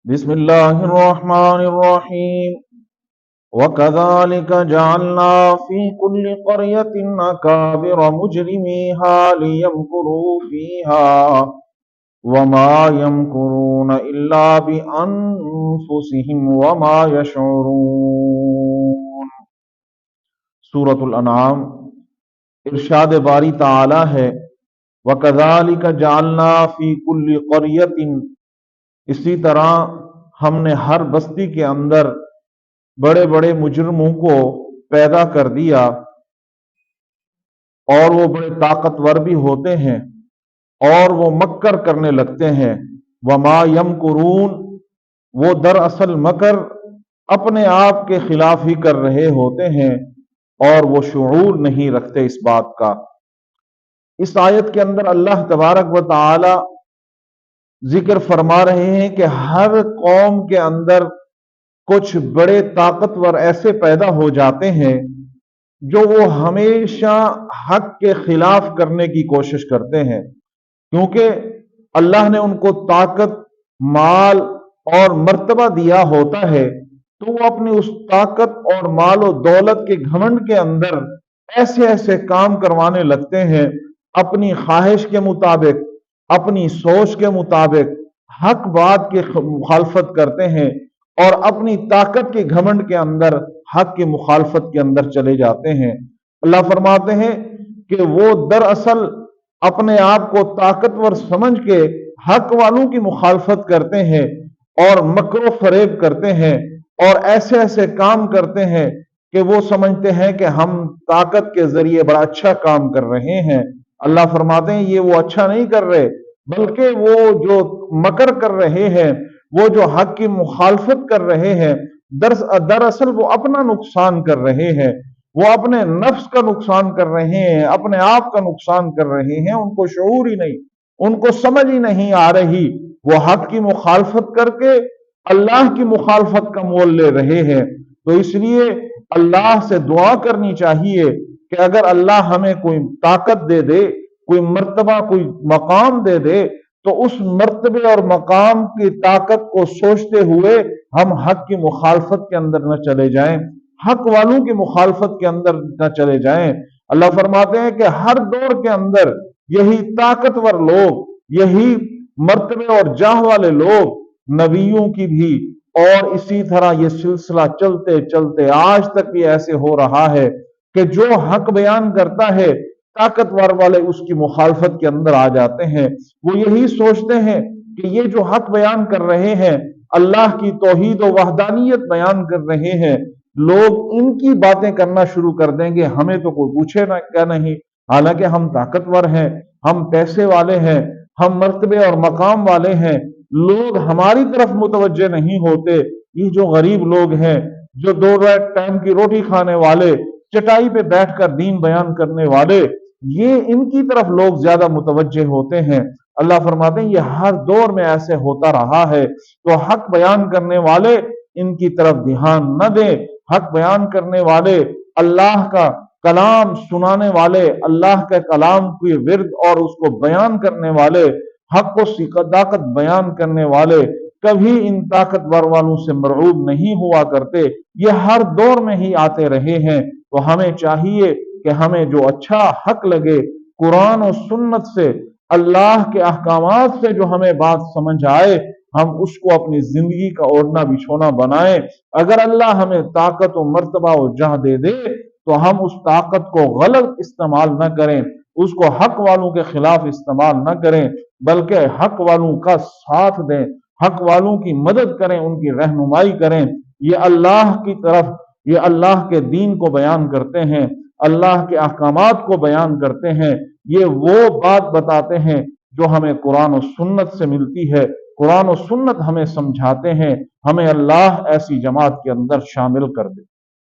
بسم الله الرحمن الرحيم وكذلك جعلنا في كل قرية أكابر مجرميها ليمكروا فيها وما يمكرون إلا بأنفسهم وما يشعرون۔ سورة الانعام ارشاد باری تعالی ہے وَكَذَلِكَ جَعَلْنَا فِي كُلِّ قَرْيَةٍ، اسی طرح ہم نے ہر بستی کے اندر بڑے بڑے مجرموں کو پیدا کر دیا، اور وہ بڑے طاقتور بھی ہوتے ہیں اور وہ مکر کرنے لگتے ہیں۔ وما یمکرون، وہ دراصل مکر اپنے آپ کے خلاف ہی کر رہے ہوتے ہیں اور وہ شعور نہیں رکھتے اس بات کا۔ اس آیت کے اندر اللہ تبارک و تعالی ذکر فرما رہے ہیں کہ ہر قوم کے اندر کچھ بڑے طاقتور ایسے پیدا ہو جاتے ہیں جو وہ ہمیشہ حق کے خلاف کرنے کی کوشش کرتے ہیں، کیونکہ اللہ نے ان کو طاقت، مال اور مرتبہ دیا ہوتا ہے، تو وہ اپنی اس طاقت اور مال و دولت کے گھمنڈ کے اندر ایسے ایسے کام کروانے لگتے ہیں، اپنی خواہش کے مطابق، اپنی سوچ کے مطابق حق بات کی مخالفت کرتے ہیں، اور اپنی طاقت کے گھمنڈ کے اندر حق کی مخالفت کے اندر چلے جاتے ہیں۔ اللہ فرماتے ہیں کہ وہ دراصل اپنے آپ کو طاقتور سمجھ کے حق والوں کی مخالفت کرتے ہیں اور مکر و فریب کرتے ہیں اور ایسے ایسے کام کرتے ہیں کہ وہ سمجھتے ہیں کہ ہم طاقت کے ذریعے بڑا اچھا کام کر رہے ہیں۔ اللہ فرماتے ہیں یہ وہ اچھا نہیں کر رہے، بلکہ وہ جو مکر کر رہے ہیں، وہ جو حق کی مخالفت کر رہے ہیں، دراصل وہ اپنا نقصان کر رہے ہیں، وہ اپنے نفس کا نقصان کر رہے ہیں، اپنے آپ کا نقصان کر رہے ہیں۔ ان کو شعور ہی نہیں، ان کو سمجھ ہی نہیں آ رہی، وہ حق کی مخالفت کر کے اللہ کی مخالفت کا مول لے رہے ہیں۔ تو اس لیے اللہ سے دعا کرنی چاہیے کہ اگر اللہ ہمیں کوئی طاقت دے دے، کوئی مرتبہ، کوئی مقام دے دے، تو اس مرتبے اور مقام کی طاقت کو سوچتے ہوئے ہم حق کی مخالفت کے اندر نہ چلے جائیں، حق والوں کی مخالفت کے اندر نہ چلے جائیں۔ اللہ فرماتے ہیں کہ ہر دور کے اندر یہی طاقتور لوگ، یہی مرتبے اور جاہ والے لوگ، نبیوں کی بھی، اور اسی طرح یہ سلسلہ چلتے چلتے آج تک بھی ایسے ہو رہا ہے کہ جو حق بیان کرتا ہے طاقتور والے اس کی مخالفت کے اندر آ جاتے ہیں۔ وہ یہی سوچتے ہیں کہ یہ جو حق بیان کر رہے ہیں، اللہ کی توحید و وحدانیت بیان کر رہے ہیں، لوگ ان کی باتیں کرنا شروع کر دیں گے، ہمیں تو کوئی پوچھے نہ کیا نہیں، حالانکہ ہم طاقتور ہیں، ہم پیسے والے ہیں، ہم مرتبے اور مقام والے ہیں، لوگ ہماری طرف متوجہ نہیں ہوتے۔ یہ جو غریب لوگ ہیں، جو دو ٹائم کی روٹی کھانے والے، چٹائی پہ بیٹھ کر دین بیان کرنے والے، یہ ان کی طرف لوگ زیادہ متوجہ ہوتے ہیں۔ اللہ فرماتے ہیں یہ ہر دور میں ایسے ہوتا رہا ہے، تو حق بیان کرنے والے ان کی طرف دھیان نہ دیں۔ حق بیان کرنے والے، اللہ کا کلام سنانے والے، اللہ کے کلام کی ورد اور اس کو بیان کرنے والے، حق و صداقت بیان کرنے والے کبھی ان طاقتور والوں سے مرعوب نہیں ہوا کرتے۔ یہ ہر دور میں ہی آتے رہے ہیں۔ تو ہمیں چاہیے کہ ہمیں جو اچھا حق لگے، قرآن و سنت سے، اللہ کے احکامات سے جو ہمیں بات سمجھ آئے، ہم اس کو اپنی زندگی کا اوڑھنا بچھونا بنائیں۔ اگر اللہ ہمیں طاقت و مرتبہ و جاہ دے دے تو ہم اس طاقت کو غلط استعمال نہ کریں، اس کو حق والوں کے خلاف استعمال نہ کریں، بلکہ حق والوں کا ساتھ دیں، حق والوں کی مدد کریں، ان کی رہنمائی کریں۔ یہ اللہ کی طرف، یہ اللہ کے دین کو بیان کرتے ہیں، اللہ کے احکامات کو بیان کرتے ہیں، یہ وہ بات بتاتے ہیں جو ہمیں قرآن و سنت سے ملتی ہے۔ قرآن و سنت ہمیں سمجھاتے ہیں، ہمیں اللہ ایسی جماعت کے اندر شامل کر دے۔